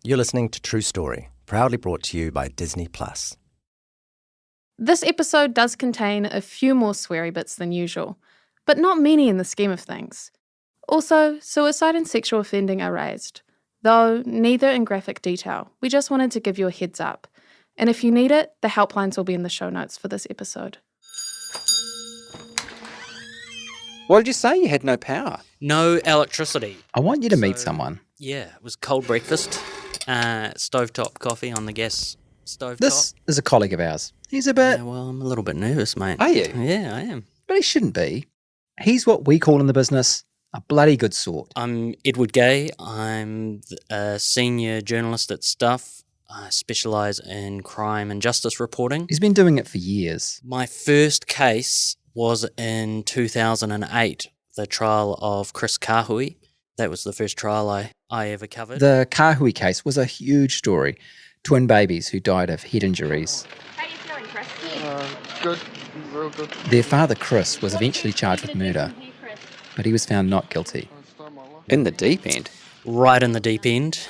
You're listening to True Story, proudly brought to you by Disney+. This episode does contain a few more sweary bits than usual, but not many in the scheme of things. Also, suicide and sexual offending are raised, though neither in graphic detail. We just wanted to give you a heads up. And if you need it, the helplines will be in the show notes for this episode. What did you say? You had no power? No electricity. I want you to meet someone. Yeah, it was cold breakfast, stovetop coffee on the gas stovetop. This is a colleague of ours. He's a bit... Yeah, well, I'm a little bit nervous, mate. Are you? Yeah, I am. But he shouldn't be. He's what we call in the business a bloody good sort. I'm Edward Gay. I'm a senior journalist at Stuff. I specialise in crime and justice reporting. He's been doing it for years. My first case was in 2008, the trial of Chris Kahui. That was the first trial I ever covered. The Kahui case was a huge story. Twin babies who died of head injuries. How are you feeling, Chris? Good. Real good. Their father, Chris, was eventually charged with murder, but he was found not guilty. In the deep end? Right in the deep end.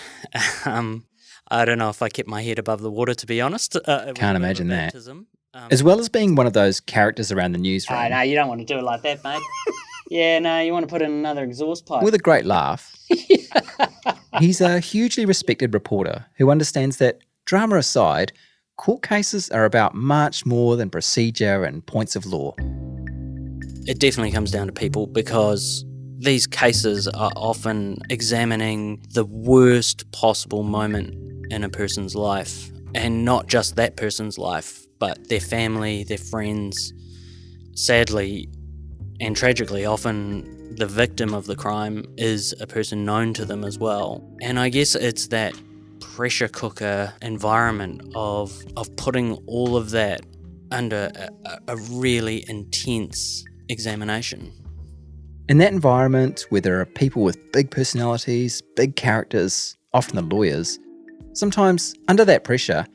I don't know if I kept my head above the water, to be honest. Can't imagine that. As well as being one of those characters around the newsroom. No, you don't want to do it like that, mate. Yeah, no, you want to put in another exhaust pipe. With a great laugh. He's a hugely respected reporter who understands that, drama aside, court cases are about much more than procedure and points of law. It definitely comes down to people, because these cases are often examining the worst possible moment in a person's life, and not just that person's life, but their family, their friends. Sadly and tragically, often the victim of the crime is a person known to them as well. And I guess it's that pressure cooker environment of putting all of that under a really intense examination. In that environment, where there are people with big personalities, big characters, often the lawyers, sometimes under that pressure,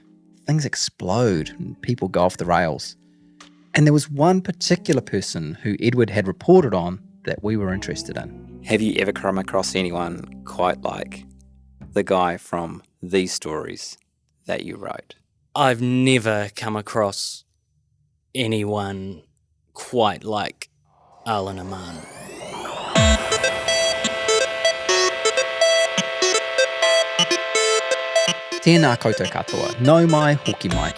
things explode and people go off the rails. And there was one particular person who Edward had reported on that we were interested in. Have you ever come across anyone quite like the guy from these stories that you wrote? I've never come across anyone quite like Alan Aman. Tēnā koutou katoa, nau mai, hoki mai.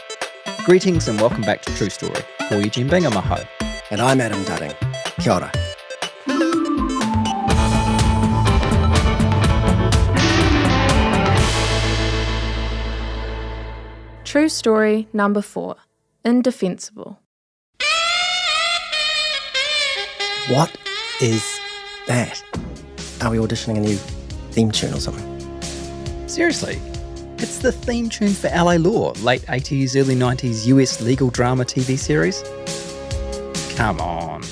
Greetings and welcome back to True Story. Ko Eugene Bingham aho. And I'm Adam Dudding. Kia ora. True story number 4, Indefensible. What is that? Are we auditioning a new theme tune or something? Seriously, it's the theme tune for LA Law, late 80s, early 90s US legal drama TV series. Come on.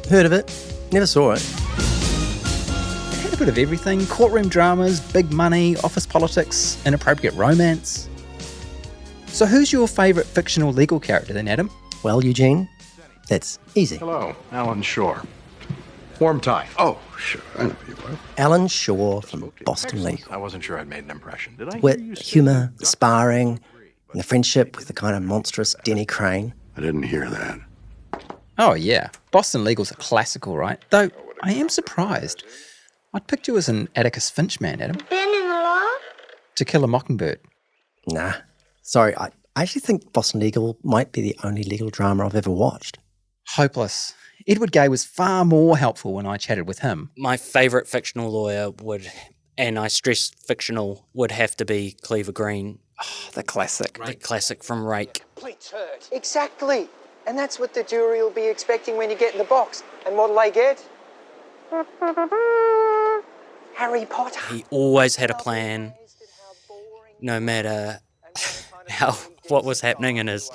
Heard of it, never saw it. It had a bit of everything: courtroom dramas, big money, office politics, inappropriate romance. So who's your favourite fictional legal character then, Adam? Well, Eugene, that's easy. Hello, Alan Shore. Warm tie. Oh, sure. I know who you are. Alan Shaw from Boston Legal. I wasn't sure I'd made an impression. Did I? Wit, humour, the sparring, and the friendship with the kind of monstrous Denny Crane. I didn't hear that. Oh yeah, Boston Legal's a classical, right? Though I am surprised. I'd picked you as an Atticus Finch man, Adam. Ben in the law? To Kill a Mockingbird. Nah. Sorry, I actually think Boston Legal might be the only legal drama I've ever watched. Hopeless. Edward Gay was far more helpful when I chatted with him. My favourite fictional lawyer would, and I stress fictional, would have to be Cleaver Green. Oh, the classic. The classic from Rake. Exactly. And that's what the jury will be expecting when you get in the box. And what'll they get? Harry Potter. He always had a plan, no matter what was happening in his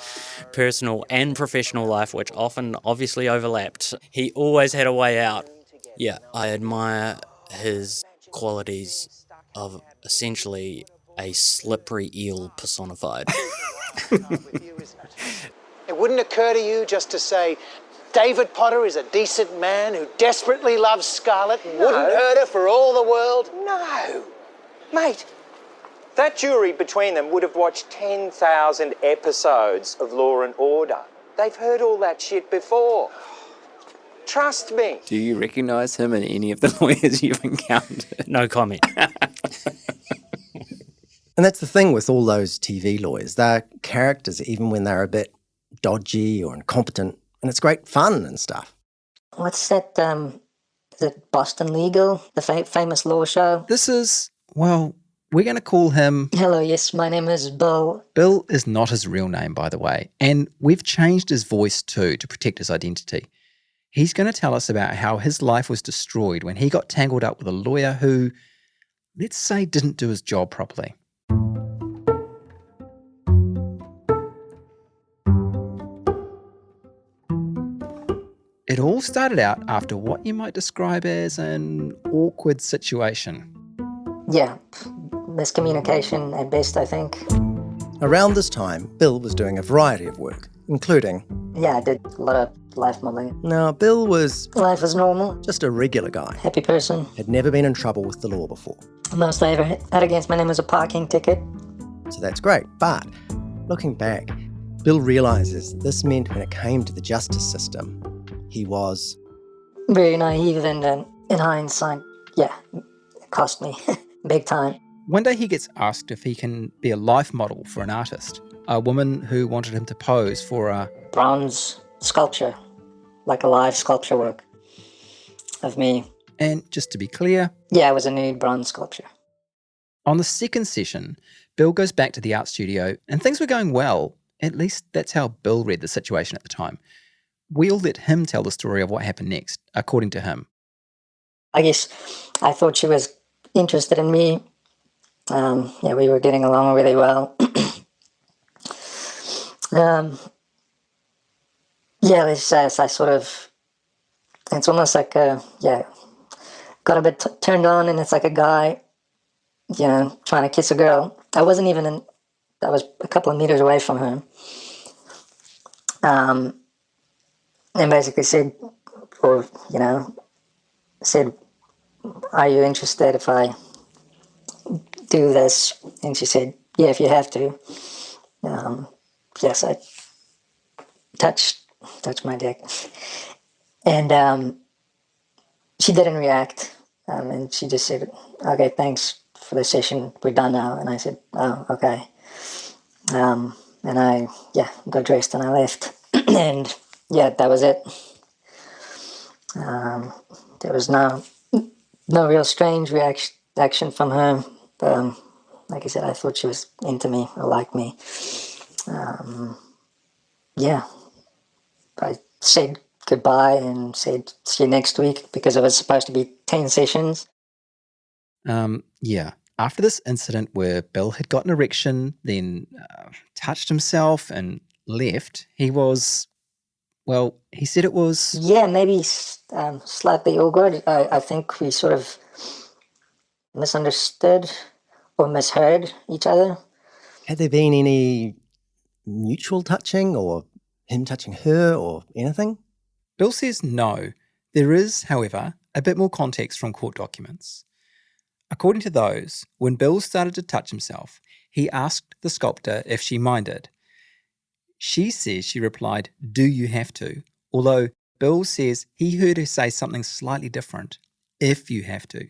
personal and professional life, which often obviously overlapped. He always had a way out. Yeah, I admire his qualities of essentially a slippery eel personified. It wouldn't occur to you just to say, David Potter is a decent man who desperately loves Scarlett and wouldn't hurt her for all the world? No. Mate, That jury between them would have watched 10,000 episodes of Law and Order. They've heard all that shit before. Trust me. Do you recognise him in any of the lawyers you've encountered? No comment. And that's the thing with all those TV lawyers. They're characters even when they're a bit dodgy or incompetent, and it's great fun and stuff. What's that, is it Boston Legal, the famous law show? This is, well, we're going to call him... Hello, yes, my name is Bill. Bill is not his real name, by the way, and we've changed his voice too to protect his identity. He's going to tell us about how his life was destroyed when he got tangled up with a lawyer who, let's say, didn't do his job properly. It all started out after what you might describe as an awkward situation. Yeah, miscommunication at best, I think. Around this time, Bill was doing a variety of work, including... Yeah, I did a lot of life modelling. Now, Bill was Life was normal, just a regular guy. happy person. Had never been in trouble with the law before. The most I ever had against my name was a parking ticket. So that's great. But looking back, Bill realises this meant when it came to the justice system, he was... Very naive, and in hindsight, yeah, it cost me big time. One day he gets asked if he can be a life model for an artist, a woman who wanted him to pose for a... Bronze sculpture, like a live sculpture work of me. And just to be clear... Yeah, it was a nude bronze sculpture. On the second session, Bill goes back to the art studio and things were going well. At least that's how Bill read the situation at the time. We'll let him tell the story of what happened next, according to him. I guess I thought she was interested in me. Yeah, we were getting along really well. Yeah, I sort of, it's almost like, got a bit turned on, and it's like a guy, trying to kiss a girl. I wasn't even I was a couple of meters away from her. And basically said, are you interested if I do this? And she said, yeah, if you have to. Yes, I touched my dick. And she didn't react. And she just said, okay, thanks for the session. We're done now. And I said, oh, okay. And I, got dressed and I left. And yeah, that was it. There was no real strange reaction from her. Like I said, I thought she was into me or liked me. I said goodbye and said see you next week because it was supposed to be 10 sessions. After this incident where Bill had got an erection, then touched himself and left, he was... Well, he said it was... Yeah, maybe slightly awkward. I think we sort of misunderstood or misheard each other. Had there been any mutual touching or him touching her or anything? Bill says no. There is, however, a bit more context from court documents. According to those, when Bill started to touch himself, he asked the sculptor if she minded. She says she replied, do you have to? Although Bill says he heard her say something slightly different, if you have to.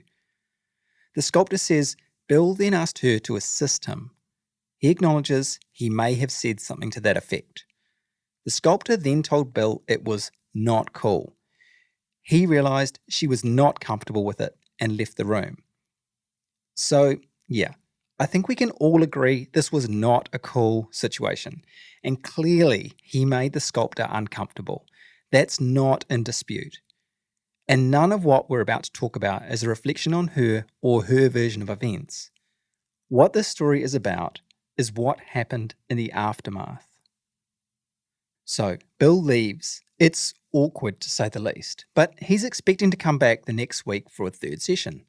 The sculptor says Bill then asked her to assist him. He acknowledges he may have said something to that effect. The sculptor then told Bill it was not cool. He realised she was not comfortable with it and left the room. So, yeah, I think we can all agree this was not a cool situation. And clearly he made the sculptor uncomfortable. That's not in dispute. And none of what we're about to talk about is a reflection on her or her version of events. What this story is about is what happened in the aftermath. So, Bill leaves. It's awkward to say the least, but he's expecting to come back the next week for a third session.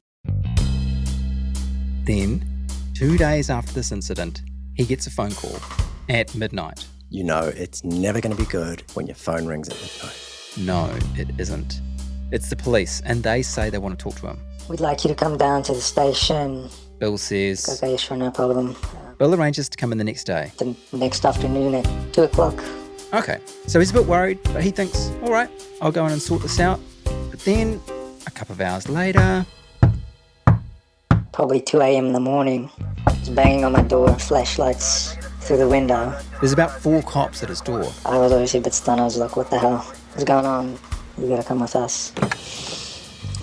Then, 2 days after this incident, he gets a phone call at midnight. You know it's never going to be good when your phone rings at midnight. No, it isn't. It's the police, and they say they want to talk to him. We'd like you to come down to the station. Bill says... Okay, sure, no problem. Bill arranges to come in the next day. The next afternoon at 2 o'clock. Okay, so he's a bit worried, but he thinks, all right, I'll go in and sort this out. But then, a couple of hours later... Probably 2 a.m. in the morning. He's banging on my door, flashlights through the window. There's about 4 cops at his door. I was obviously a bit stunned. I was like, what the hell? What's going on? You gotta come with us.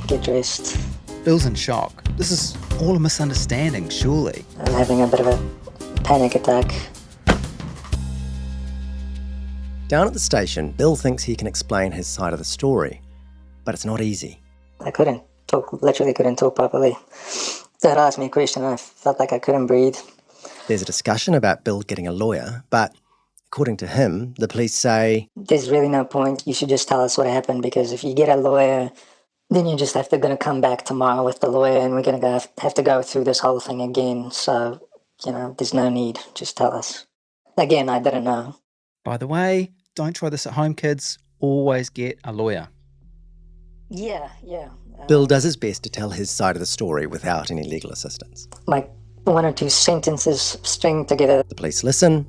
Get dressed. Bill's in shock. This is all a misunderstanding, surely. I'm having a bit of a panic attack. Down at the station, Bill thinks he can explain his side of the story, but it's not easy. I couldn't talk, literally couldn't talk properly. Dad asked me a question and I felt like I couldn't breathe. There's a discussion about Bill getting a lawyer, but according to him, the police say... There's really no point. You should just tell us what happened, because if you get a lawyer, then you just going to come back tomorrow with the lawyer and we're going to have to go through this whole thing again. So, there's no need. Just tell us. Again, I didn't know. By the way, don't try this at home, kids. Always get a lawyer. Yeah. Bill does his best to tell his side of the story without any legal assistance. Like 1 or 2 sentences stringed together. The police listen,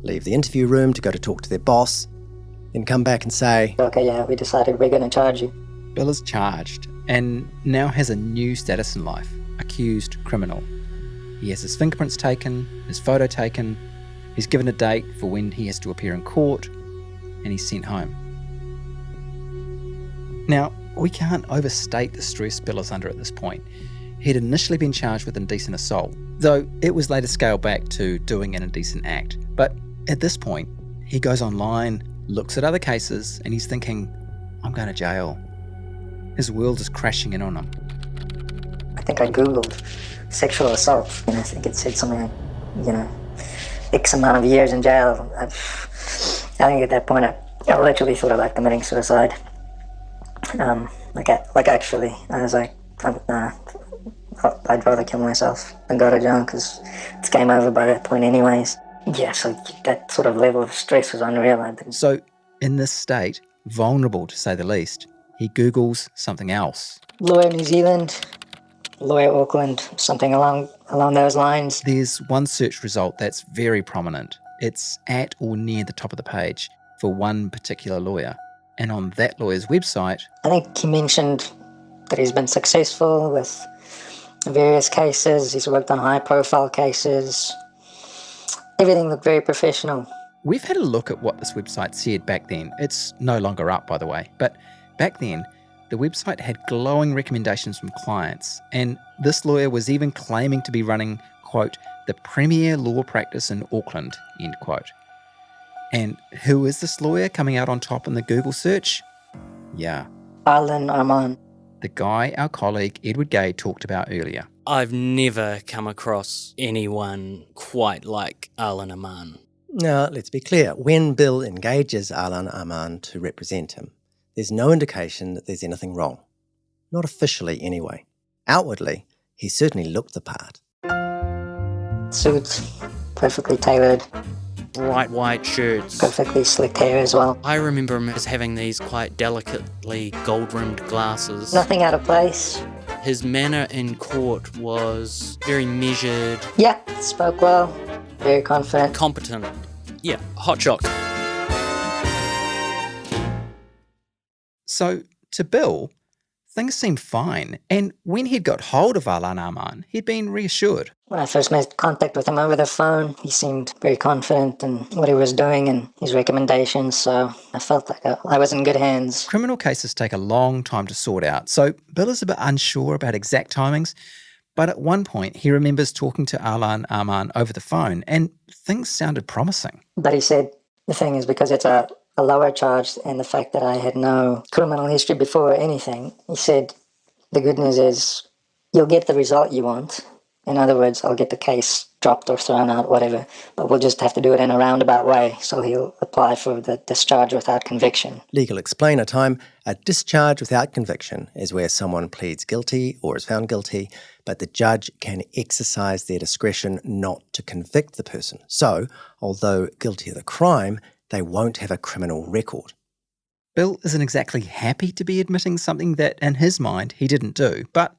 leave the interview room to go to talk to their boss, then come back and say, okay, yeah, we decided we're going to charge you. Bill is charged and now has a new status in life, accused criminal. He has his fingerprints taken, his photo taken, he's given a date for when he has to appear in court, and he's sent home. Now, we can't overstate the stress Bill is under at this point. He'd initially been charged with indecent assault, though it was later scaled back to doing an indecent act. But at this point, he goes online, looks at other cases, and he's thinking, I'm going to jail. His world is crashing in on him. I think I Googled sexual assault, and I think it said something like, X amount of years in jail. I think at that point I literally thought about committing suicide. Actually, I was like, nah, I'd rather kill myself than go to jail because it's game over by that point anyways. Yeah, so that sort of level of stress was unreal. So, in this state, vulnerable to say the least, he Googles something else. Lawyer New Zealand, lawyer Auckland, something along those lines. There's one search result that's very prominent. It's at or near the top of the page for one particular lawyer. And on that lawyer's website... I think he mentioned that he's been successful with various cases. He's worked on high-profile cases. Everything looked very professional. We've had a look at what this website said back then. It's no longer up, by the way. But back then, the website had glowing recommendations from clients. And this lawyer was even claiming to be running, quote, the premier law practice in Auckland, end quote. And who is this lawyer coming out on top in the Google search? Yeah. Alan Armand. The guy our colleague Edward Gay talked about earlier. I've never come across anyone quite like Alan Armand. Now, let's be clear. When Bill engages Alan Armand to represent him, there's no indication that there's anything wrong. Not officially, anyway. Outwardly, he certainly looked the part. Suit, perfectly tailored. Bright white shirts. Perfectly slicked hair as well. I remember him as having these quite delicately gold-rimmed glasses. Nothing out of place. His manner in court was very measured. Yeah, spoke well, very confident. Competent. Yeah, hot shot. So, to Bill, things seemed fine. And when he'd got hold of Alan Armand, he'd been reassured. When I first made contact with him over the phone, he seemed very confident in what he was doing and his recommendations, so I felt like I was in good hands. Criminal cases take a long time to sort out, so Bill is a bit unsure about exact timings, but at one point he remembers talking to Alan Armand over the phone, and things sounded promising. But he said, the thing is, because it's a lower charge and the fact that I had no criminal history before anything, he said, the good news is you'll get the result you want. In other words, I'll get the case dropped or thrown out, whatever, but we'll just have to do it in a roundabout way, so he'll apply for the discharge without conviction. Legal explainer time. A discharge without conviction is where someone pleads guilty or is found guilty, but the judge can exercise their discretion not to convict the person. So, although guilty of the crime, they won't have a criminal record. Bill isn't exactly happy to be admitting something that, in his mind, he didn't do, but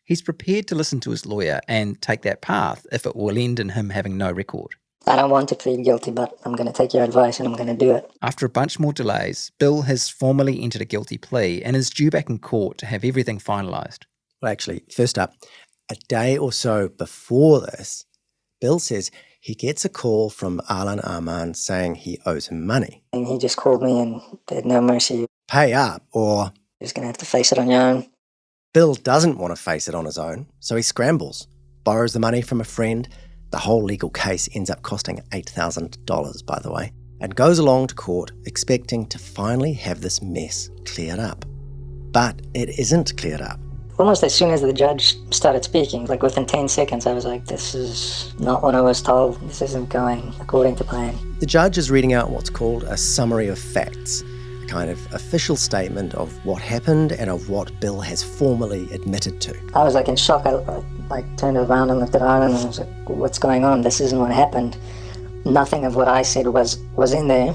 he's prepared to listen to his lawyer and take that path if it will end in him having no record. I don't want to plead guilty, but I'm going to take your advice and I'm going to do it. After a bunch more delays, Bill has formally entered a guilty plea and is due back in court to have everything finalised. Well, actually, first up, a day or so before this, Bill says he gets a call from Alan Arman saying he owes him money. And he just called me and they had no mercy. Pay up, or... You're just going to have to face it on your own. Bill doesn't want to face it on his own, so he scrambles, borrows the money from a friend. The whole legal case ends up costing $8,000, by the way, and goes along to court expecting to finally have this mess cleared up. But it isn't cleared up. Almost as soon as the judge started speaking, like within 10 seconds, I was like, this is not what I was told. This isn't going according to plan. The judge is reading out what's called a summary of facts, a kind of official statement of what happened and of what Bill has formally admitted to. I was like in shock. I turned around and looked at Aaron and I was like, what's going on? This isn't what happened. Nothing of what I said was in there.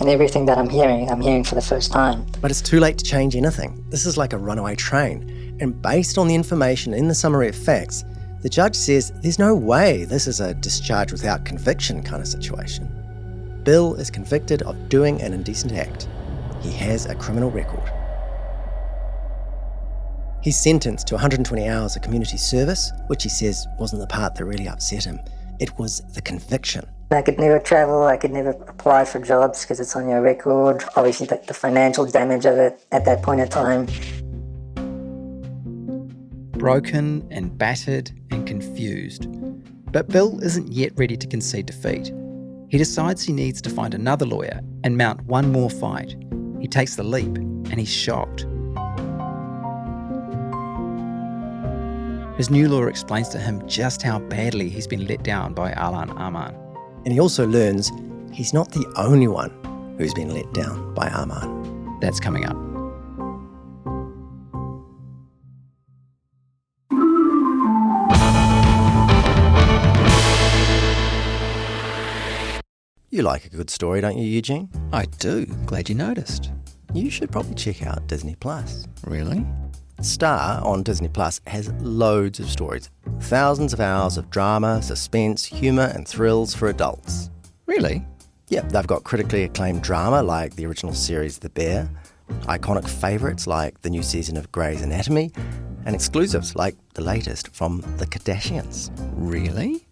And everything that I'm hearing for the first time. But it's too late to change anything. This is like a runaway train. And based on the information in the summary of facts, the judge says there's no way this is a discharge without conviction kind of situation. Bill is convicted of doing an indecent act. He has a criminal record. He's sentenced to 120 hours of community service, which he says wasn't the part that really upset him. It was the conviction. I could never travel, I could never apply for jobs because it's on your record. Obviously the financial damage of it at that point in time. Broken and battered and confused. But Bill isn't yet ready to concede defeat. He decides he needs to find another lawyer and mount one more fight. He takes the leap and he's shocked. His new lawyer explains to him just how badly he's been let down by Alan Arman. And he also learns he's not the only one who's been let down by Arman. That's coming up. You like a good story, don't you, Eugene? I do. Glad you noticed. You should probably check out Disney Plus. Really? Star on Disney Plus has loads of stories. Thousands of hours of drama, suspense, humour and thrills for adults. Really? Yeah, they've got critically acclaimed drama like the original series The Bear, iconic favourites like the new season of Grey's Anatomy, and exclusives like the latest from The Kardashians. Really?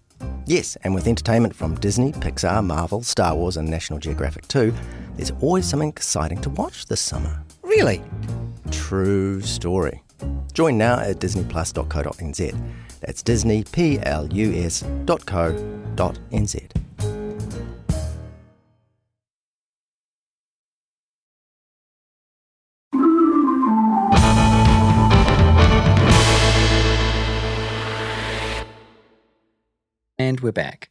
Yes, and with entertainment from Disney, Pixar, Marvel, Star Wars and National Geographic too, there's always something exciting to watch this summer. Really? True story. Join now at disneyplus.co.nz. That's disneyplus.co.nz. And we're back.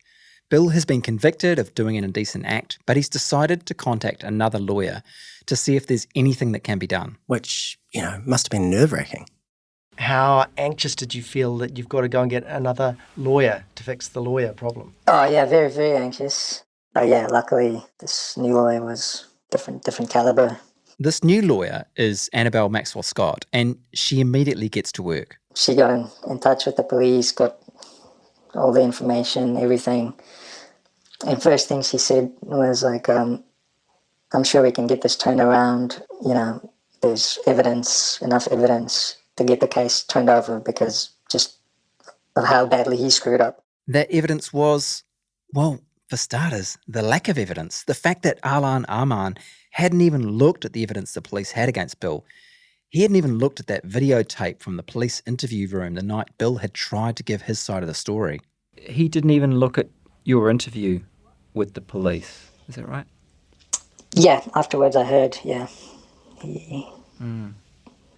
Bill has been convicted of doing an indecent act, but he's decided to contact another lawyer to see if there's anything that can be done. Which, must have been nerve-wracking. How anxious did you feel that you've got to go and get another lawyer to fix the lawyer problem? Oh yeah, very, very anxious. But yeah, luckily this new lawyer was different caliber. This new lawyer is Annabelle Maxwell Scott, and she immediately gets to work. She got in touch with the police, got all the information, everything. And first thing she said was like, I'm sure we can get this turned around. There's enough evidence to get the case turned over because just of how badly he screwed up. That evidence was, well, for starters, the lack of evidence. The fact that Alan Arman hadn't even looked at the evidence the police had against Bill. He hadn't even looked at that videotape from the police interview room the night Bill had tried to give his side of the story. He didn't even look at your interview with the police. Is that right? Yeah, afterwards I heard, yeah.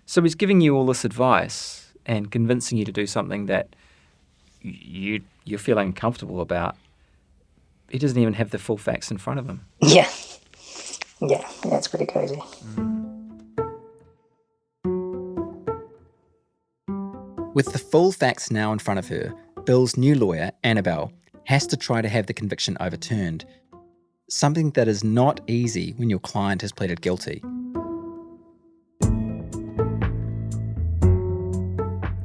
So he's giving you all this advice and convincing you to do something that you're feeling uncomfortable about. He doesn't even have the full facts in front of him. Yeah, it's pretty crazy. With the full facts now in front of her, Bill's new lawyer, Annabelle, has to try to have the conviction overturned. Something that is not easy when your client has pleaded guilty.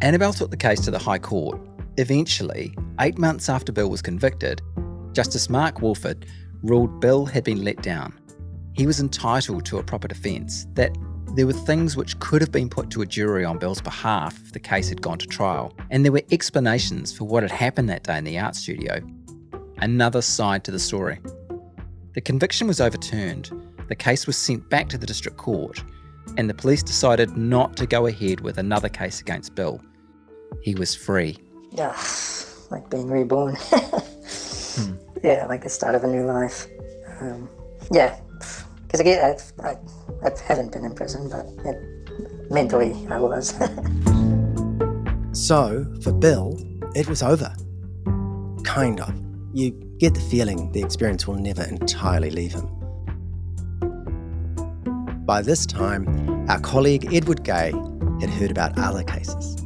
Annabelle took the case to the High Court. Eventually, 8 months after Bill was convicted, Justice Mark Wolford ruled Bill had been let down. He was entitled to a proper defence, that there were things which could have been put to a jury on Bill's behalf if the case had gone to trial, and there were explanations for what had happened that day in the art studio. Another side to the story. The conviction was overturned, the case was sent back to the district court, and the police decided not to go ahead with another case against Bill. He was free. Yeah, like being reborn. Yeah, like the start of a new life. Yeah, because again, I haven't been in prison, but mentally I was. So, for Bill, it was over. Kind of. You get the feeling the experience will never entirely leave him. By this time, our colleague Edward Gay had heard about other cases.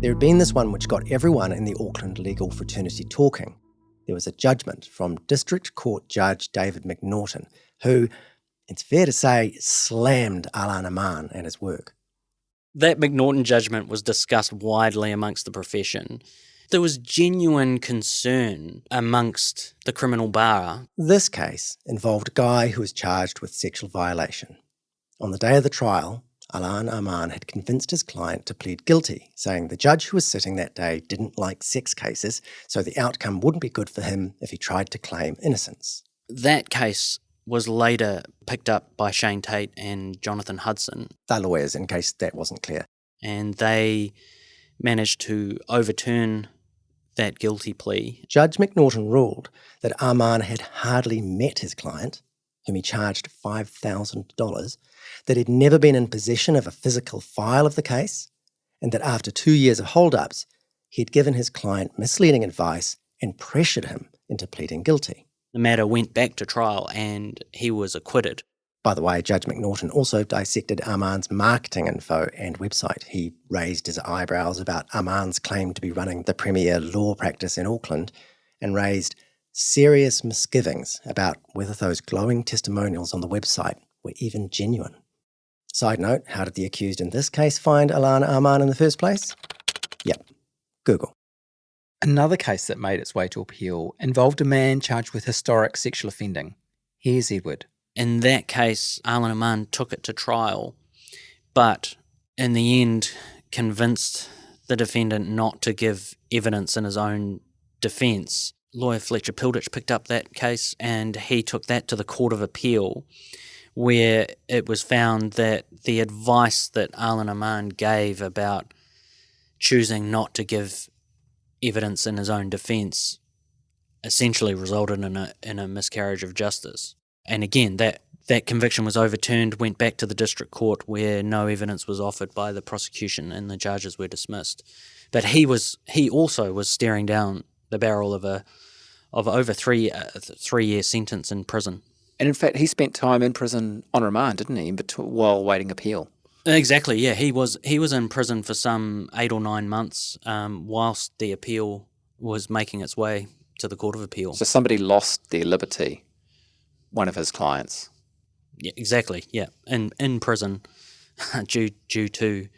There had been this one which got everyone in the Auckland legal fraternity talking. There was a judgment from District Court Judge David McNaughton, who, it's fair to say, slammed Alan Aman and his work. That McNaughton judgment was discussed widely amongst the profession. There was genuine concern amongst the criminal bar. This case involved a guy who was charged with sexual violation. On the day of the trial, Alan Aman had convinced his client to plead guilty, saying the judge who was sitting that day didn't like sex cases, so the outcome wouldn't be good for him if he tried to claim innocence. That case was later picked up by Shane Tate and Jonathan Hudson. They're lawyers, in case that wasn't clear. And they managed to overturn that guilty plea. Judge McNaughton ruled that Aman had hardly met his client, whom he charged $5,000, that he'd never been in possession of a physical file of the case, and that after 2 years of hold-ups, he'd given his client misleading advice and pressured him into pleading guilty. The matter went back to trial and he was acquitted. By the way, Judge McNaughton also dissected Aman's marketing info and website. He raised his eyebrows about Aman's claim to be running the premier law practice in Auckland and raised serious misgivings about whether those glowing testimonials on the website were even genuine. Side note, how did the accused in this case find Alana Aman in the first place? Yep, Google. Another case that made its way to appeal involved a man charged with historic sexual offending. Here's Edward. In that case, Alan Aman took it to trial, but in the end convinced the defendant not to give evidence in his own defence. Lawyer Fletcher Pilditch picked up that case and he took that to the Court of Appeal, where it was found that the advice that Alan Aman gave about choosing not to give evidence in his own defence essentially resulted in a miscarriage of justice. And again, that conviction was overturned, went back to the district court where no evidence was offered by the prosecution and the charges were dismissed. But he also was staring down the barrel of over 3 3-year sentence in prison. And in fact, he spent time in prison on remand, didn't he, while waiting appeal? Exactly, yeah. He was in prison for some 8 or 9 months whilst the appeal was making its way to the Court of Appeal. So somebody lost their liberty, one of his clients. Yeah, exactly, yeah. In prison due to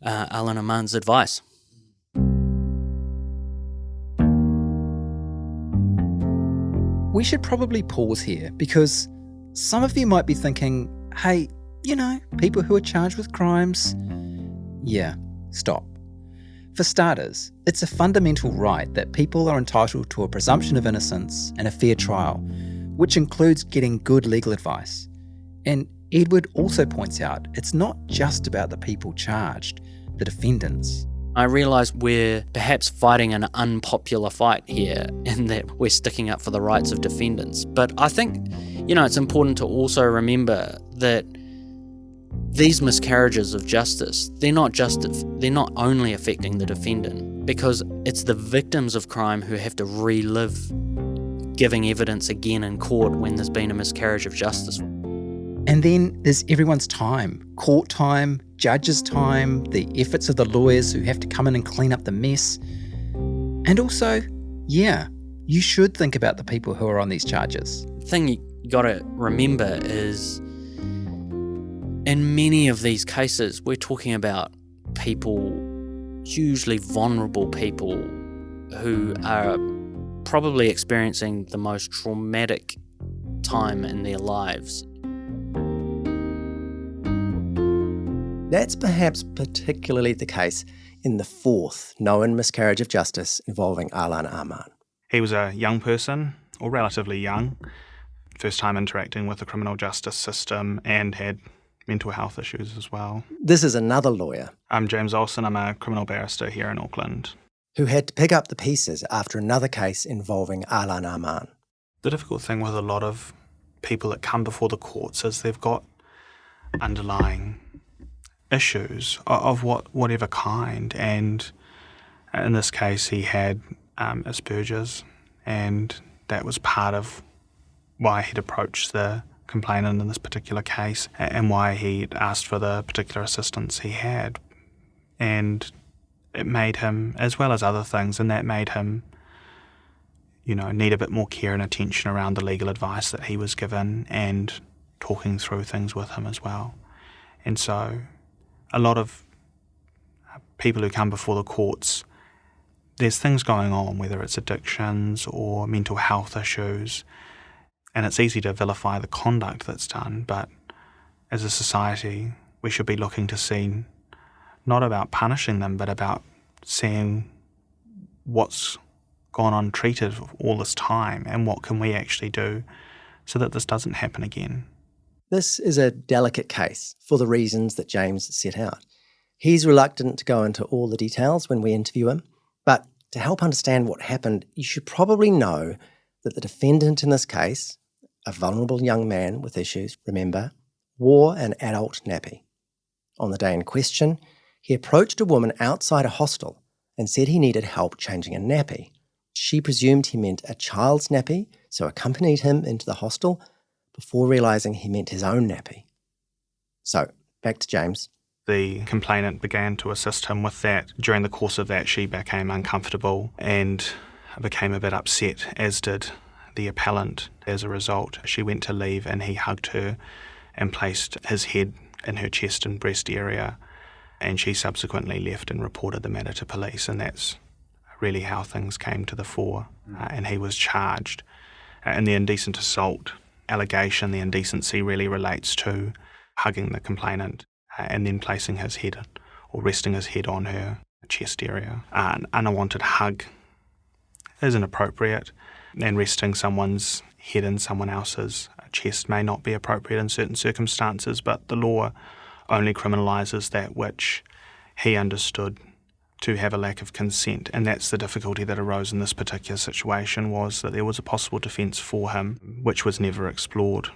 Alan Aman's advice. We should probably pause here because some of you might be thinking, hey, people who are charged with crimes. Yeah, stop. For starters, it's a fundamental right that people are entitled to a presumption of innocence and a fair trial, which includes getting good legal advice. And Edward also points out it's not just about the people charged, the defendants. I realise we're perhaps fighting an unpopular fight here in that we're sticking up for the rights of defendants. But I think, it's important to also remember that these miscarriages of justice, they're not only affecting the defendant, because it's the victims of crime who have to relive giving evidence again in court when there's been a miscarriage of justice. And then there's everyone's time, court time, judges' time, the efforts of the lawyers who have to come in and clean up the mess. And also, you should think about the people who are on these charges. The thing you got to remember is in many of these cases, we're talking about people hugely vulnerable people who are probably experiencing the most traumatic time in their lives. That's perhaps particularly the case in the fourth known miscarriage of justice involving Alan Arman. He was a young person, or relatively young, first time interacting with the criminal justice system, and had mental health issues as well. This is another lawyer. I'm James Olsen. I'm a criminal barrister here in Auckland. Who had to pick up the pieces after another case involving Alan Arman. The difficult thing with a lot of people that come before the courts is they've got underlying issues of whatever kind, and in this case he had Asperger's, and that was part of why he'd approached the complainant in this particular case and why he'd asked for the particular assistance he had. And it made him, as well as other things, and that made him, need a bit more care and attention around the legal advice that he was given and talking through things with him as well. And so a lot of people who come before the courts, there's things going on, whether it's addictions or mental health issues, and it's easy to vilify the conduct that's done, but as a society we should be looking to see not about punishing them, but about seeing what's gone untreated all this time and what can we actually do so that this doesn't happen again. This is a delicate case for the reasons that James set out. He's reluctant to go into all the details when we interview him, but to help understand what happened, you should probably know that the defendant in this case, a vulnerable young man with issues, remember, wore an adult nappy. On the day in question, he approached a woman outside a hostel and said he needed help changing a nappy. She presumed he meant a child's nappy, so accompanied him into the hostel before realising he meant his own nappy. So, back to James. The complainant began to assist him with that. During the course of that, she became uncomfortable and became a bit upset, as did the appellant. As a result, she went to leave and he hugged her and placed his head in her chest and breast area, and she subsequently left and reported the matter to police, and that's really how things came to the fore. And he was charged. And the indecent assault allegation, the indecency really relates to hugging the complainant and then placing his head or resting his head on her chest area. An unwanted hug is inappropriate, and resting someone's head in someone else's chest may not be appropriate in certain circumstances, but the law only criminalises that which he understood to have a lack of consent, and that's the difficulty that arose in this particular situation, was that there was a possible defence for him, which was never explored.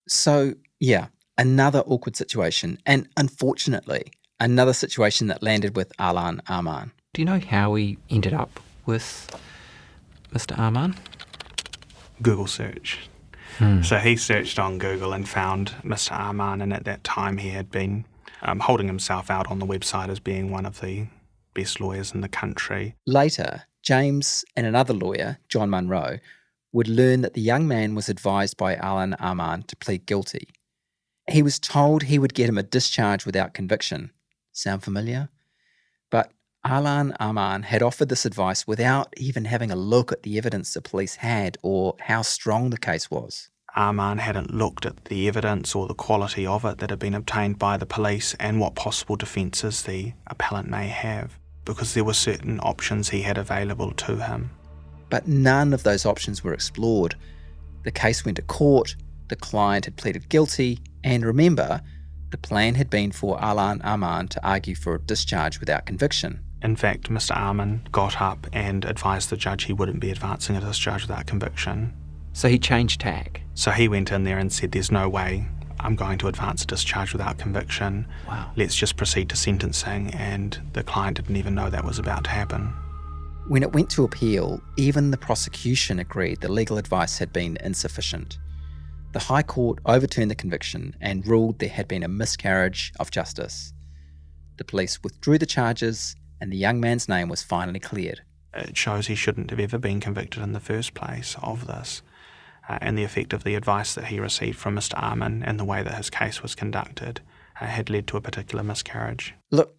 So, yeah, another awkward situation, and unfortunately, another situation that landed with Alan Arman. Do you know how he ended up with Mr. Arman? Google search. So he searched on Google and found Mr. Arman, and at that time he had been holding himself out on the website as being one of the best lawyers in the country. Later, James and another lawyer, John Munro, would learn that the young man was advised by Alan Arman to plead guilty. He was told he would get him a discharge without conviction. Sound familiar? But Alan Arman had offered this advice without even having a look at the evidence the police had or how strong the case was. Arman hadn't looked at the evidence or the quality of it that had been obtained by the police and what possible defences the appellant may have, because there were certain options he had available to him. But none of those options were explored. The case went to court, the client had pleaded guilty, and remember, the plan had been for Alan Arman to argue for a discharge without conviction. In fact, Mr. Arman got up and advised the judge he wouldn't be advancing a discharge without conviction. So he changed tack. So he went in there and said, there's no way I'm going to advance a discharge without conviction. Wow. Let's just proceed to sentencing, and the client didn't even know that was about to happen. When it went to appeal, even the prosecution agreed the legal advice had been insufficient. The High Court overturned the conviction and ruled there had been a miscarriage of justice. The police withdrew the charges and the young man's name was finally cleared. It shows he shouldn't have ever been convicted in the first place of this, and the effect of the advice that he received from Mr. Arman and the way that his case was conducted had led to a particular miscarriage. Look,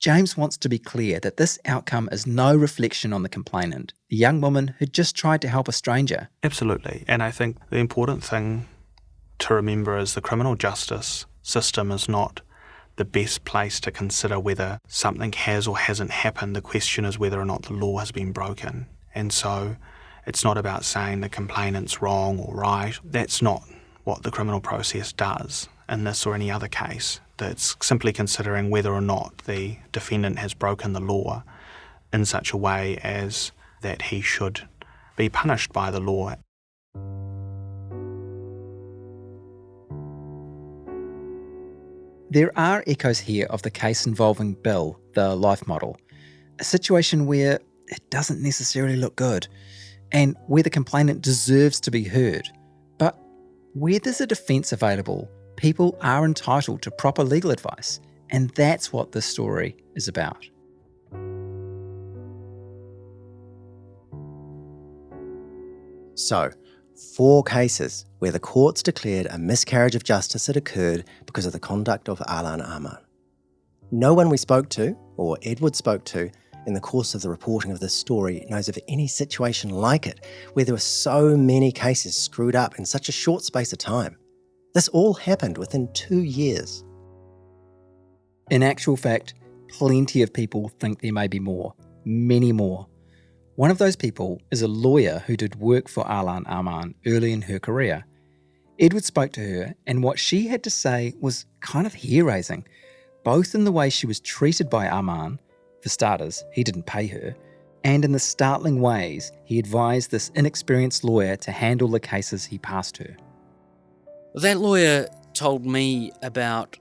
James wants to be clear that this outcome is no reflection on the complainant, the young woman who just tried to help a stranger. Absolutely. And I think the important thing to remember is the criminal justice system is not the best place to consider whether something has or hasn't happened. The question is whether or not the law has been broken. And so it's not about saying the complainant's wrong or right. That's not what the criminal process does in this or any other case. That's simply considering whether or not the defendant has broken the law in such a way as that he should be punished by the law. There are echoes here of the case involving Bill, the life model, a situation where it doesn't necessarily look good, and where the complainant deserves to be heard. But where there's a defence available, people are entitled to proper legal advice, and that's what this story is about. So, 4 cases where the courts declared a miscarriage of justice had occurred because of the conduct of Alan Arman. No one we spoke to, or Edward spoke to, in the course of the reporting of this story knows of any situation like it, where there were so many cases screwed up in such a short space of time. This all happened within 2 years. In actual fact, plenty of people think there may be more, many more. One of those people is a lawyer who did work for Alan Arman early in her career. Edward spoke to her, and what she had to say was kind of hair-raising, both in the way she was treated by Arman, for starters, he didn't pay her, and in the startling ways he advised this inexperienced lawyer to handle the cases he passed her. That lawyer told me about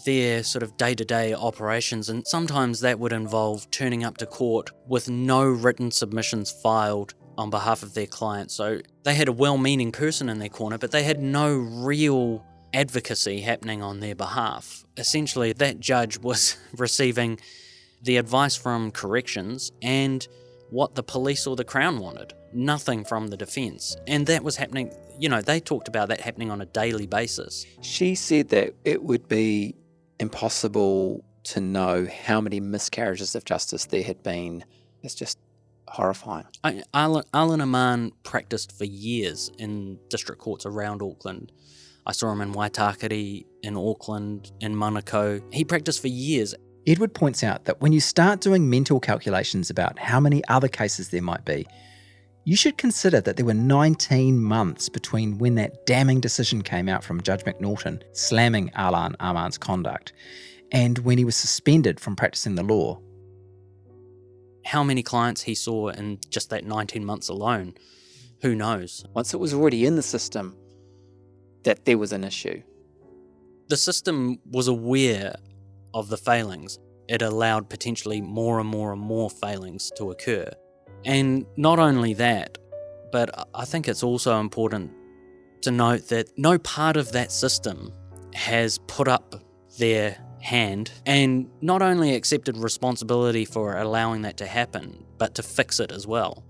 their sort of day-to-day operations, and sometimes that would involve turning up to court with no written submissions filed on behalf of their client. So they had a well-meaning person in their corner, but they had no real advocacy happening on their behalf. Essentially, that judge was receiving the advice from corrections and what the police or the Crown wanted, nothing from the defence. And that was happening, they talked about that happening on a daily basis. She said that it would be impossible to know how many miscarriages of justice there had been. It's just horrifying. Alan Arman practiced for years in district courts around Auckland. I saw him in Waitakere, in Auckland, in Manukau. He practiced for years. Edward points out that when you start doing mental calculations about how many other cases there might be, you should consider that there were 19 months between when that damning decision came out from Judge McNaughton slamming Alan Arman's conduct and when he was suspended from practicing the law. How many clients he saw in just that 19 months alone, who knows? Once it was already in the system that there was an issue. The system was aware of the failings. It allowed potentially more and more and more failings to occur. And not only that, but I think it's also important to note that no part of that system has put up their hand and not only accepted responsibility for allowing that to happen, but to fix it as well.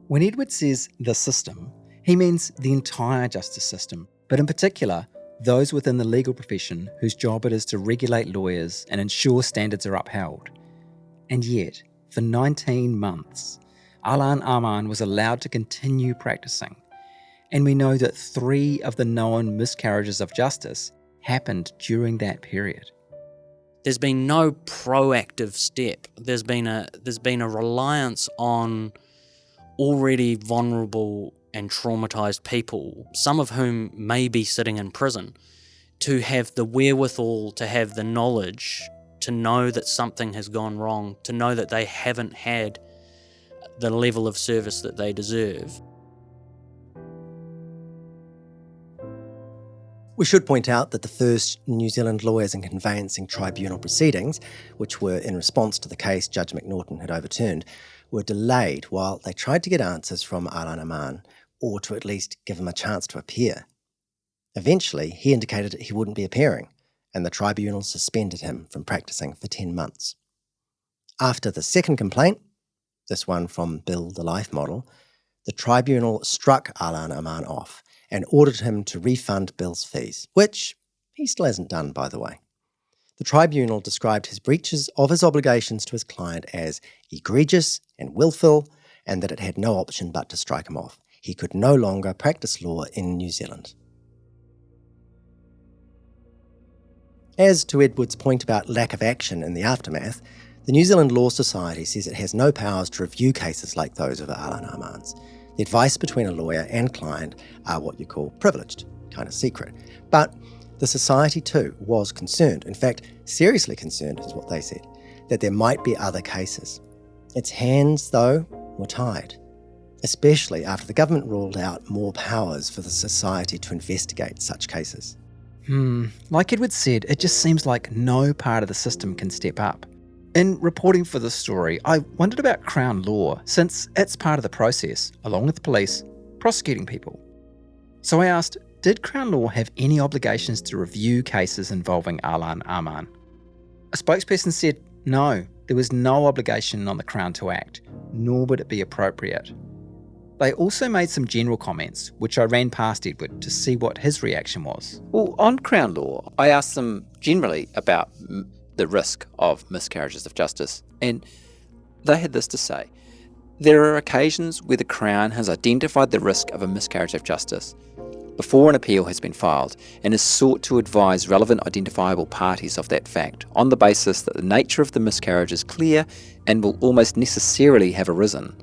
When Edward says the system, he means the entire justice system, but in particular, those within the legal profession whose job it is to regulate lawyers and ensure standards are upheld. And yet, for 19 months, Alan Arman was allowed to continue practicing. And we know that 3 of the known miscarriages of justice happened during that period. There's been no proactive step. There's been a reliance on already vulnerable and traumatised people, some of whom may be sitting in prison, to have the wherewithal, to have the knowledge, to know that something has gone wrong, to know that they haven't had the level of service that they deserve. We should point out that the first New Zealand Lawyers and Conveyancing Tribunal proceedings, which were in response to the case Judge McNaughton had overturned, were delayed while they tried to get answers from Alan Arman, or to at least give him a chance to appear. Eventually, he indicated he wouldn't be appearing, and the tribunal suspended him from practicing for 10 months. After the second complaint, this one from Bill the Life Model, the tribunal struck Alan Arman off and ordered him to refund Bill's fees, which, he still hasn't done, by the way. The tribunal described his breaches of his obligations to his client as egregious and willful, and that it had no option but to strike him off. He could no longer practice law in New Zealand. As to Edward's point about lack of action in the aftermath, the New Zealand Law Society says it has no powers to review cases like those of Alan Armand's. The advice between a lawyer and client are what you call privileged, kind of secret. But the society too was concerned, in fact, seriously concerned is what they said, that there might be other cases. Its hands, though, were tied, especially after the government ruled out more powers for the society to investigate such cases. Like Edward said, it just seems like no part of the system can step up. In reporting for this story, I wondered about Crown Law, since it's part of the process, along with the police, prosecuting people. So I asked, did Crown Law have any obligations to review cases involving Alan Armand? A spokesperson said no, there was no obligation on the Crown to act, nor would it be appropriate. They also made some general comments, which I ran past Edward to see what his reaction was. Well, on Crown Law, I asked them generally about the risk of miscarriages of justice, and they had this to say. There are occasions where the Crown has identified the risk of a miscarriage of justice before an appeal has been filed and has sought to advise relevant identifiable parties of that fact on the basis that the nature of the miscarriage is clear and will almost necessarily have arisen.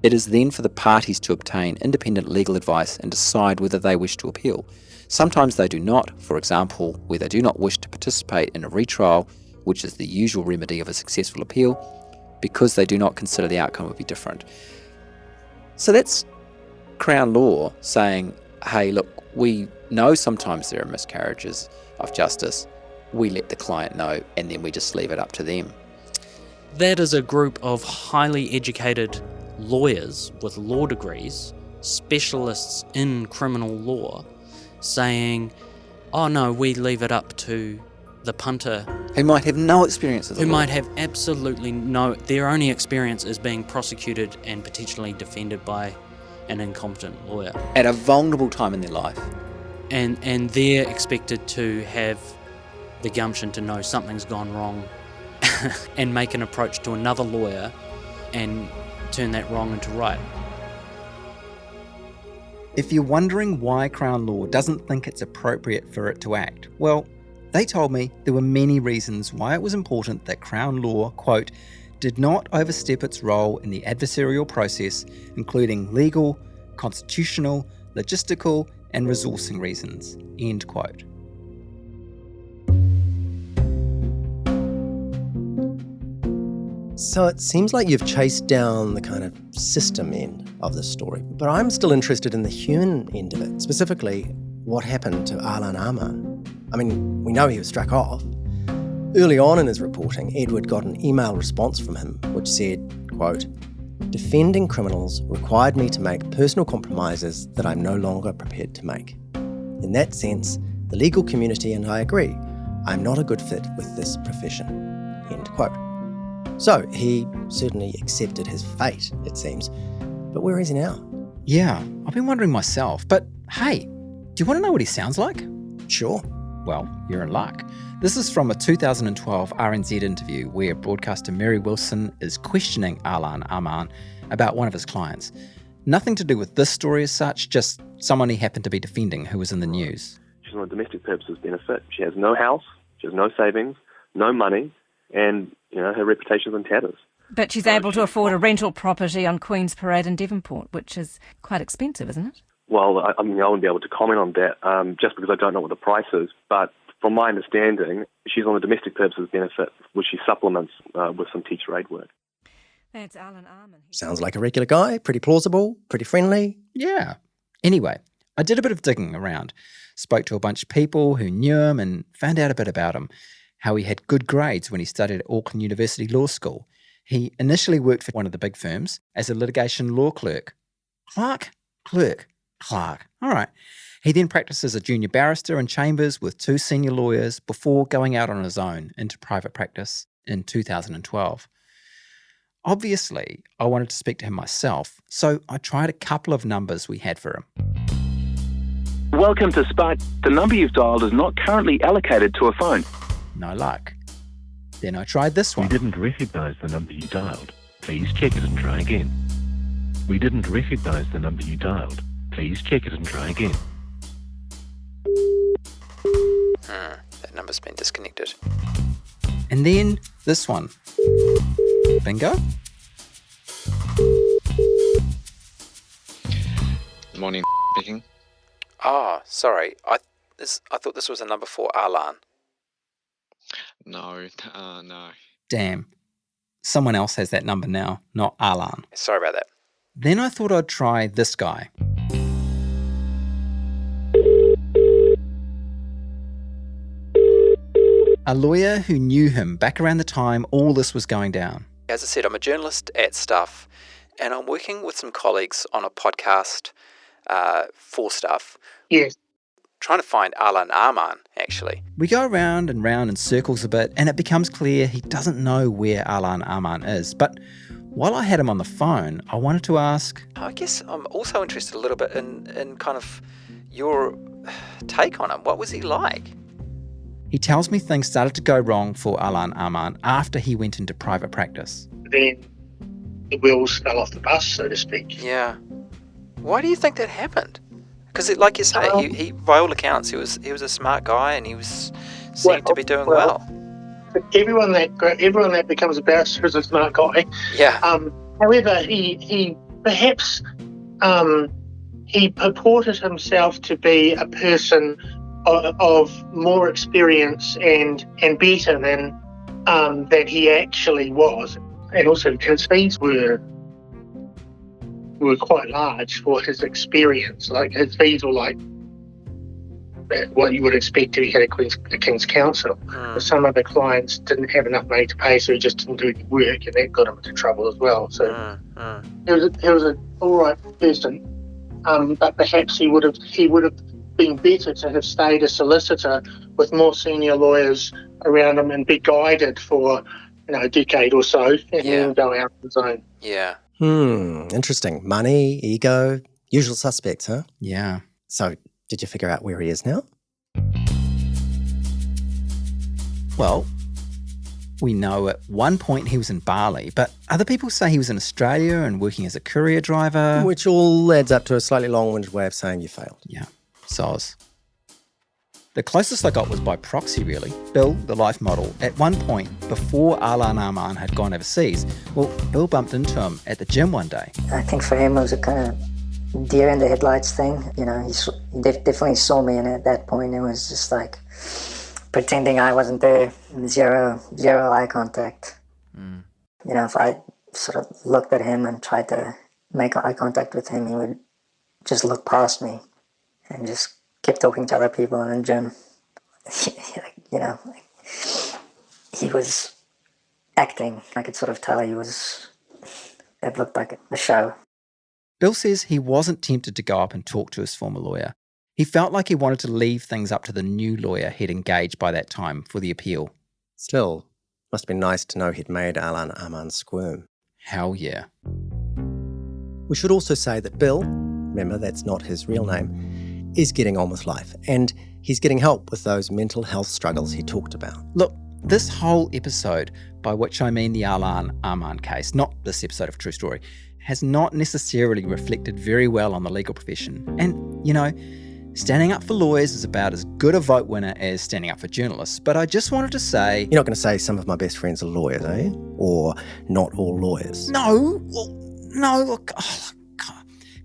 It is then for the parties to obtain independent legal advice and decide whether they wish to appeal. Sometimes they do not, for example, where they do not wish to participate in a retrial, which is the usual remedy of a successful appeal, because they do not consider the outcome would be different. So that's Crown Law saying, hey, look, we know sometimes there are miscarriages of justice. We let the client know, and then we just leave it up to them. That is a group of highly educated lawyers with law degrees, specialists in criminal law, saying, oh no, we leave it up to the punter. Who might have no experience of the Who law. might have absolutely no, their only experience is being prosecuted and potentially defended by an incompetent lawyer. At a vulnerable time in their life. And they're expected to have the gumption to know something's gone wrong and make an approach to another lawyer and turn that wrong into right. If you're wondering why Crown Law doesn't think it's appropriate for it to act, well, they told me there were many reasons why it was important that Crown Law, quote, did not overstep its role in the adversarial process, including legal, constitutional, logistical, and resourcing reasons, end quote. So it seems like you've chased down the kind of system end of this story, but I'm still interested in the human end of it, specifically what happened to Alan Armand. I mean, we know he was struck off. Early on in his reporting, Edward got an email response from him which said, quote, defending criminals required me to make personal compromises that I'm no longer prepared to make. In that sense, the legal community and I agree, I'm not a good fit with this profession, end quote. So he certainly accepted his fate, it seems. But where is he now? Yeah, I've been wondering myself. But hey, do you want to know what he sounds like? Sure. Well, you're in luck. This is from a 2012 RNZ interview where broadcaster Mary Wilson is questioning Alan Armand about one of his clients. Nothing to do with this story as such, just someone he happened to be defending who was in the news. She's on a domestic purposes benefit. She has no house, she has no savings, no money, and her reputation's in tatters. But she's able to afford a rental property on Queen's Parade in Devonport, which is quite expensive, isn't it? Well, I wouldn't be able to comment on that just because I don't know what the price is. But from my understanding, she's on a domestic purposes benefit, which she supplements with some teacher aid work. That's Alan Armand. Sounds like a regular guy, pretty plausible, pretty friendly. Yeah. Anyway, I did a bit of digging around, spoke to a bunch of people who knew him and found out a bit about him. How he had good grades when he studied at Auckland University Law School. He initially worked for one of the big firms as a litigation law clerk. Clerk. All right. He then practiced as a junior barrister in chambers with 2 senior lawyers before going out on his own into private practice in 2012. Obviously, I wanted to speak to him myself, so I tried a couple of numbers we had for him. Welcome to Spark. The number you've dialed is not currently allocated to a phone. No luck. Then I tried this one. We didn't recognise the number you dialed. Please check it and try again. We didn't recognise the number you dialed. Please check it and try again. That number's been disconnected. And then this one. Bingo? Morning, speaking. Oh, sorry. I thought this was a number for Alan. No, no. Damn. Someone else has that number now, not Alan. Sorry about that. Then I thought I'd try this guy. A lawyer who knew him back around the time all this was going down. As I said, I'm a journalist at Stuff, and I'm working with some colleagues on a podcast for Stuff. Yes. Trying to find Alan Arman, actually. We go round and round in circles a bit, and it becomes clear he doesn't know where Alan Arman is. But while I had him on the phone, I wanted to ask... I guess I'm also interested a little bit in kind of your take on him. What was he like? He tells me things started to go wrong for Alan Arman after he went into private practice. Then the wheels fell off the bus, so to speak. Yeah. Why do you think that happened? Because, like you say, he by all accounts, he was a smart guy, and he seemed to be doing well. Everyone that becomes a barrister is a smart guy. Yeah. However, he perhaps he purported himself to be a person of more experience and better than he actually was, and also his fees were quite large for his experience. Like, his fees were like what you would expect if he had a King's Counsel. Some other clients didn't have enough money to pay, so he just didn't do any work, and that got him into trouble as well. So he was an all right person, but perhaps he would have been better to have stayed a solicitor with more senior lawyers around him and be guided for a decade or so, and then go out on his own. Yeah. Interesting. Money, ego, usual suspects, huh? Yeah. So, did you figure out where he is now? Well, we know at one point he was in Bali, but other people say he was in Australia and working as a courier driver. Which all adds up to a slightly long-winded way of saying you failed. Yeah, soz. The closest I got was by proxy, really. Bill, the life model, at one point, before Alan Arman had gone overseas, well, Bill bumped into him at the gym one day. I think for him it was a kind of deer in the headlights thing. He definitely saw me, and at that point it was just like pretending I wasn't there. Zero eye contact. If I sort of looked at him and tried to make eye contact with him, he would just look past me and just kept talking to other people in the gym. He was acting. I could sort of tell it looked like a show. Bill says he wasn't tempted to go up and talk to his former lawyer. He felt like he wanted to leave things up to the new lawyer he'd engaged by that time for the appeal. Still, must have been nice to know he'd made Alan Arman squirm. Hell yeah. We should also say that Bill, remember that's not his real name, is getting on with life, and he's getting help with those mental health struggles he talked about. Look, this whole episode, by which I mean the Alan Arman case, not this episode of True Story, has not necessarily reflected very well on the legal profession. And, standing up for lawyers is about as good a vote winner as standing up for journalists. But I just wanted to say... You're not going to say some of my best friends are lawyers, are you? Or not all lawyers? No. Well, no. Look,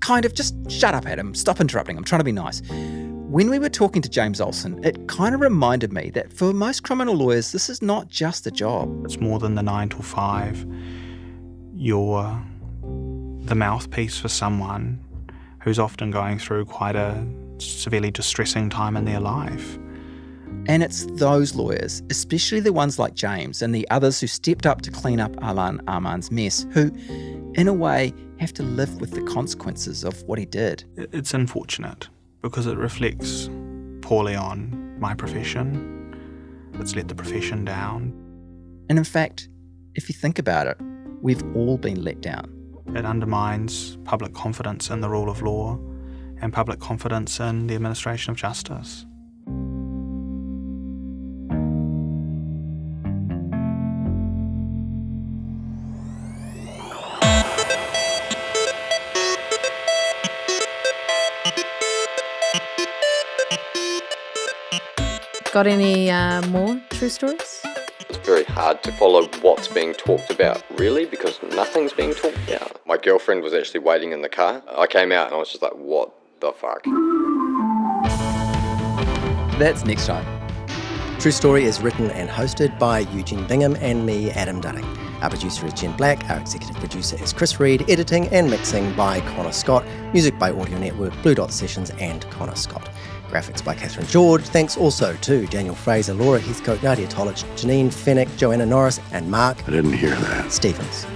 kind of, just shut up, Adam. Stop interrupting. I'm trying to be nice. When we were talking to James Olsen, it kind of reminded me that for most criminal lawyers, this is not just a job. It's more than the 9 to 5. You're the mouthpiece for someone who's often going through quite a severely distressing time in their life. And it's those lawyers, especially the ones like James and the others who stepped up to clean up Alan Arman's mess, who, in a way, have to live with the consequences of what he did. It's unfortunate because it reflects poorly on my profession. It's let the profession down. And in fact, if you think about it, we've all been let down. It undermines public confidence in the rule of law, and public confidence in the administration of justice. Got any more true stories? It's very hard to follow what's being talked about, really, because nothing's being talked about. My girlfriend was actually waiting in the car. I came out and I was just like, what the fuck? That's next time. True Story is written and hosted by Eugene Bingham and me, Adam Dunning. Our producer is Jen Black, our executive producer is Chris Reed, editing and mixing by Connor Scott, music by Audio Network, Blue Dot Sessions and Connor Scott. Graphics by Catherine George. Thanks also to Daniel Fraser, Laura Heathcote, Nadia Tolich, Janine Fennick, Joanna Norris and Mark I didn't hear that. Stevens.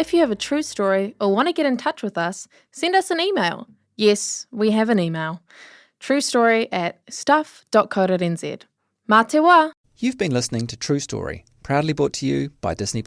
If you have a true story or want to get in touch with us, send us an email. Yes, we have an email. truestory@stuff.co.nz. Mā te wā! You've been listening to True Story, proudly brought to you by Disney+.